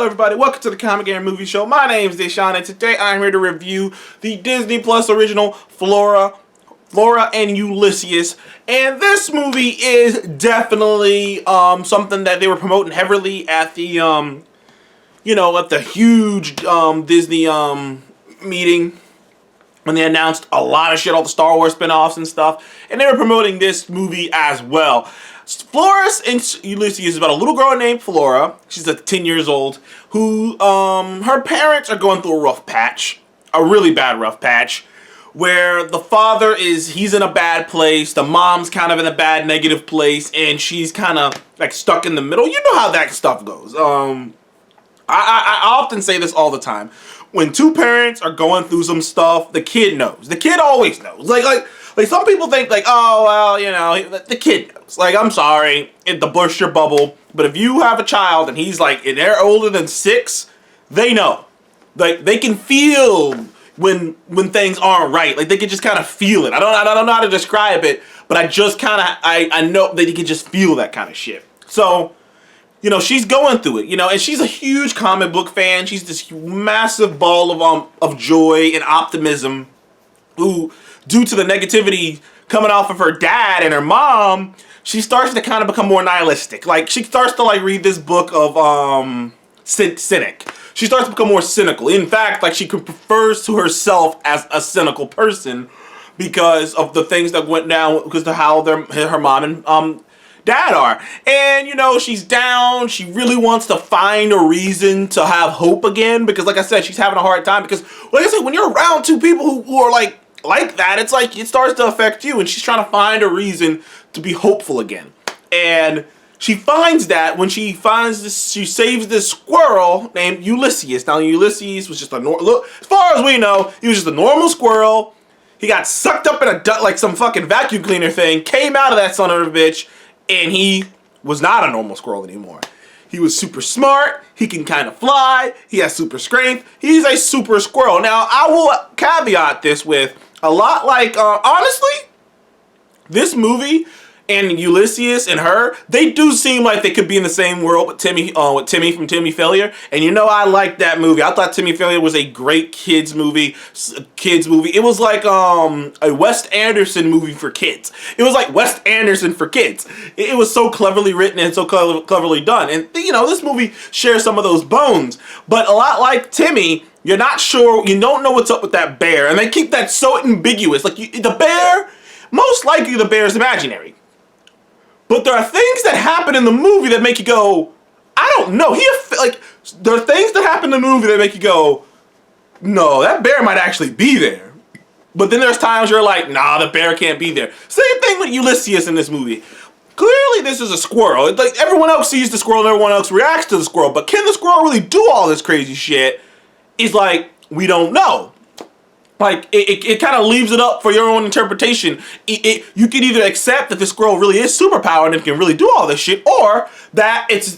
Hello everybody, welcome to the Comic and Movie Show. My name is Deshaun and today I'm here to review the Disney Plus original Flora and Ulysses. And this movie is definitely something that they were promoting heavily at the at the huge Disney meeting when they announced a lot of shit, all the Star Wars spin-offs and stuff, and they were promoting this movie as well. Flora and Ulysses is about a little girl named Flora. She's like 10 years old, who her parents are going through a rough patch, a really bad rough patch, where the father he's in a bad place, the mom's kind of in a bad negative place, and she's kind of like stuck in the middle. You know how that stuff goes. I often say this all the time. When two parents are going through some stuff, the kid knows. The kid always knows. Like some people think like, oh, well, the kid knows. Like, I'm sorry, to burst your bubble, but if you have a child and he's like, and they're older than 6, they know. Like, they can feel when things aren't right. Like, they can just kind of feel it. I don't know how to describe it, but I just kind of, I know that you can just feel that kind of shit. So, she's going through it, and she's a huge comic book fan. She's this massive ball of joy and optimism who, due to the negativity coming off of her dad and her mom, she starts to kind of become more nihilistic. Like, she starts to, like, read this book of, Cynic. She starts to become more cynical. In fact, like, she refers to herself as a cynical person because of the things that went down, because of how her mom and, dad are. And, she's down. She really wants to find a reason to have hope again because, like I said, she's having a hard time because, like I said, when you're around two people who are like that, it's like it starts to affect you, and she's trying to find a reason to be hopeful again. And she finds that when she saves this squirrel named Ulysses. Now, Ulysses was just look, as far as we know, he was just a normal squirrel. He got sucked up in some fucking vacuum cleaner thing, came out of that son of a bitch, and he was not a normal squirrel anymore. He was super smart. He can kind of fly. He has super strength. He's a super squirrel. Now, I will caveat this with a lot like, honestly, this movie and Ulysses and her, they do seem like they could be in the same world with Timmy from Timmy Failure. And I like that movie. I thought Timmy Failure was a great kids movie. It was like a Wes Anderson movie for kids. It was like Wes Anderson for kids. It was so cleverly written and so cleverly done. And this movie shares some of those bones. But a lot like Timmy, you're not sure, you don't know what's up with that bear. And they keep that so ambiguous. Like, the bear, most likely the bear is imaginary. But there are things that happen in the movie that make you go, I don't know. There are things that happen in the movie that make you go, no, that bear might actually be there. But then there's times you're like, nah, the bear can't be there. Same thing with Ulysses in this movie. Clearly this is a squirrel. It's like everyone else sees the squirrel and everyone else reacts to the squirrel. But can the squirrel really do all this crazy shit? It's like, we don't know. Like, it kind of leaves it up for your own interpretation. You can either accept that the squirrel really is superpowered and can really do all this shit, or that it's,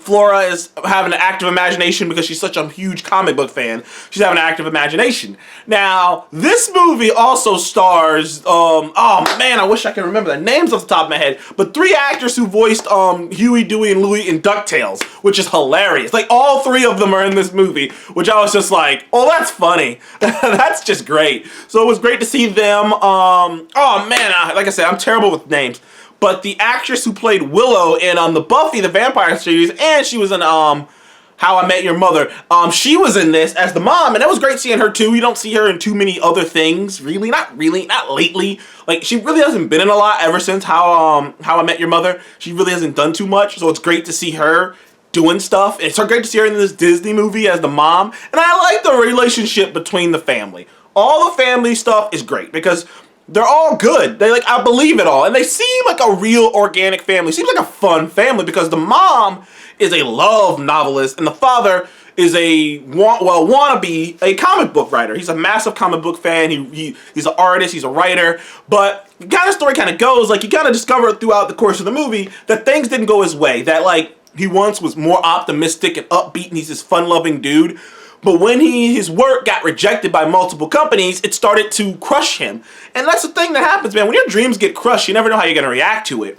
Flora is having an active imagination because she's such a huge comic book fan. She's having an active imagination. Now, this movie also stars, oh man, I wish I could remember the names off the top of my head, but 3 actors who voiced Huey, Dewey, and Louie in DuckTales, which is hilarious. Like, all 3 of them are in this movie, which I was just like, oh, that's funny. That's just great. So it was great to see them. Oh man, like I said, I'm terrible with names. But the actress who played Willow in the Buffy the Vampire series, and she was in How I Met Your Mother. She was in this as the mom, and it was great seeing her too. You don't see her in too many other things, really. Not lately. Like, she really hasn't been in a lot ever since How I Met Your Mother. She really hasn't done too much, so it's great to see her doing stuff. It's so great to see her in this Disney movie as the mom, and I like the relationship between the family. All the family stuff is great because they're all good. I believe it all. And they seem like a real organic family. Seems like a fun family because the mom is a love novelist and the father is wannabe a comic book writer. He's a massive comic book fan. He's an artist. He's a writer. But the kind of story kind of goes, like, you kind of discover throughout the course of the movie that things didn't go his way. That, like, he once was more optimistic and upbeat and he's this fun-loving dude. But when his work got rejected by multiple companies, it started to crush him. And that's the thing that happens, man. When your dreams get crushed, you never know how you're going to react to it.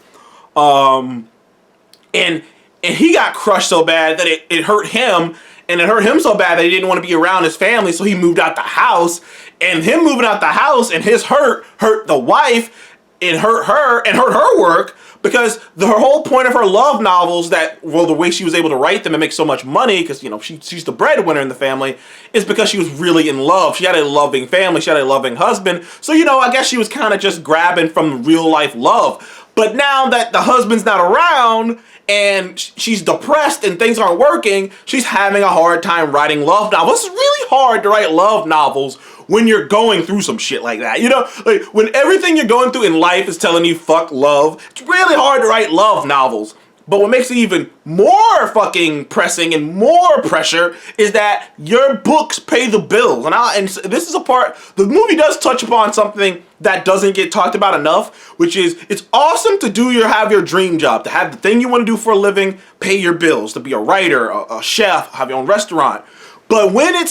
And and he got crushed so bad that it hurt him, and it hurt him so bad that he didn't want to be around his family, so he moved out the house. And him moving out the house and his hurt the wife, and hurt her work, because the whole point of her love novels, that, well, the way she was able to write them and make so much money, because, you know, she's the breadwinner in the family, is because she was really in love. She had a loving family, she had a loving husband, so, you know, I guess she was kind of just grabbing from real life love. But now that the husband's not around and she's depressed and things aren't working, she's having a hard time writing love novels. It's really hard to write love novels when you're going through some shit like that. You know, like when everything you're going through in life is telling you fuck love, it's really hard to write love novels. But what makes it even more fucking pressing and more pressure is that your books pay the bills. And this is a part, the movie does touch upon something that doesn't get talked about enough, which is it's awesome to have your dream job, to have the thing you want to do for a living, pay your bills, to be a writer, a chef, have your own restaurant. But when when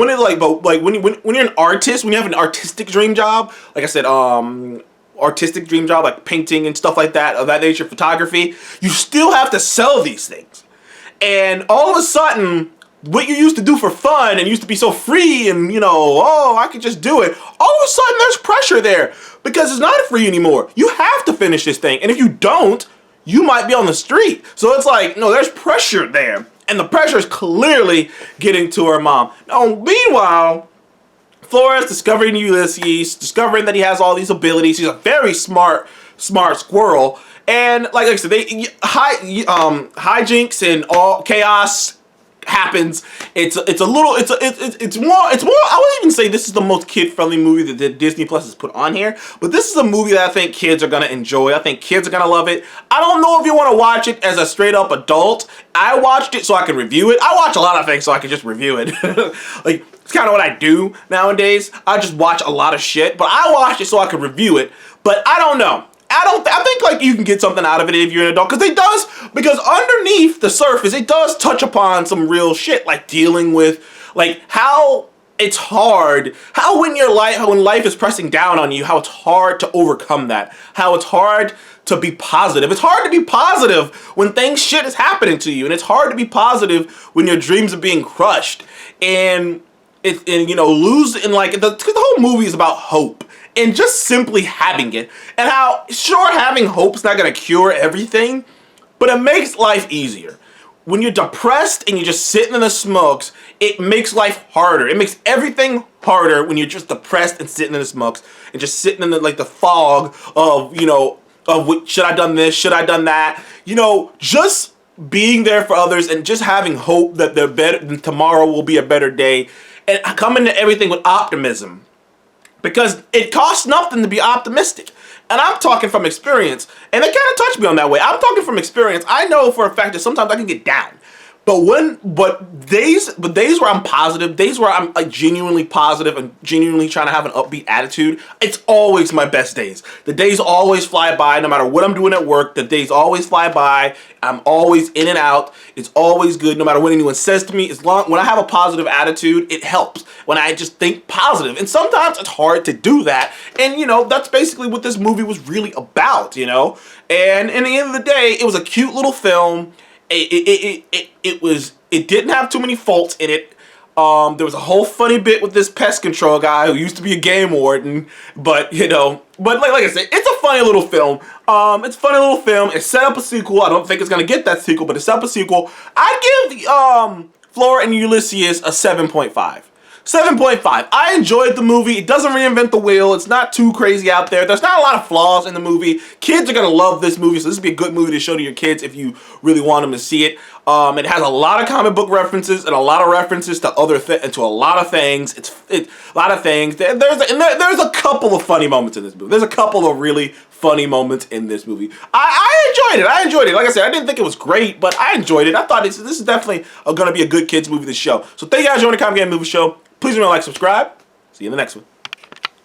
you're an artist, when you have an artistic dream job, like I said, artistic dream job, like painting and stuff like that, of that nature, photography, you still have to sell these things. And all of a sudden, what you used to do for fun and used to be so free and, you know, oh, I could just do it, all of a sudden there's pressure there, because it's not free anymore. You have to finish this thing, and if you don't, you might be on the street. So it's like, no, there's pressure there, and the pressure is clearly getting to her mom. Now, meanwhile, Flora's discovering Ulysses, discovering that he has all these abilities. He's a very smart squirrel, and like I said, hijinks and all chaos happens. It's more. I wouldn't even say this is the most kid-friendly movie that Disney Plus has put on here, but this is a movie that I think kids are gonna enjoy. I think kids are gonna love it. I don't know if you want to watch it as a straight-up adult. I watched it so I can review it. I watch a lot of things so I can just review it. Like, it's kind of what I do nowadays. I just watch a lot of shit, but I watch it so I can review it. But I don't know. I think like you can get something out of it if you're an adult, because underneath the surface it does touch upon some real shit, like dealing with like how it's hard, how when life is pressing down on you, how it's hard to overcome that, how it's hard to be positive. It's hard to be positive when shit is happening to you, and it's hard to be positive when your dreams are being crushed, and you know, because the whole movie is about hope. And just simply having it. And how, sure, having hope's not going to cure everything, but it makes life easier. When you're depressed and you're just sitting in the smokes, it makes life harder. It makes everything harder when you're just depressed and sitting in the smokes and just sitting in the fog of, you know, should I done this? Should I done that? You know, just being there for others and just having hope that tomorrow will be a better day, and coming to everything with optimism. Because it costs nothing to be optimistic. And I'm talking from experience. And it kind of touched me on that way. I'm talking from experience. I know for a fact that sometimes I can get down. But days where I'm positive, days where I'm like genuinely positive and genuinely trying to have an upbeat attitude, it's always my best days. The days always fly by, no matter what I'm doing at work. The days always fly by. I'm always in and out. It's always good, no matter what anyone says to me. When I have a positive attitude, it helps. When I just think positive, and sometimes it's hard to do that. And you know, that's basically what this movie was really about. You know, and in the end of the day, it was a cute little film. It didn't have too many faults in it. There was a whole funny bit with this pest control guy who used to be a game warden, but you know, like I said, it's a funny little film. It's a funny little film. It set up a sequel. I don't think it's gonna get that sequel, but it set up a sequel. I give Flora and Ulysses a 7.5. 7.5. I enjoyed the movie. It doesn't reinvent the wheel. It's not too crazy out there. There's not a lot of flaws in the movie. Kids are going to love this movie, so this would be a good movie to show to your kids if you really want them to see it. It has a lot of comic book references and a lot of references to to a lot of things. A lot of things. There's a couple of funny moments in this movie. There's a couple of really funny moments in this movie. I enjoyed it. Like I said, I didn't think it was great, but I enjoyed it. I thought this is definitely going to be a good kids movie to show. So thank you guys for joining the Comic Game Movie Show. Please remember to like, subscribe. See you in the next one.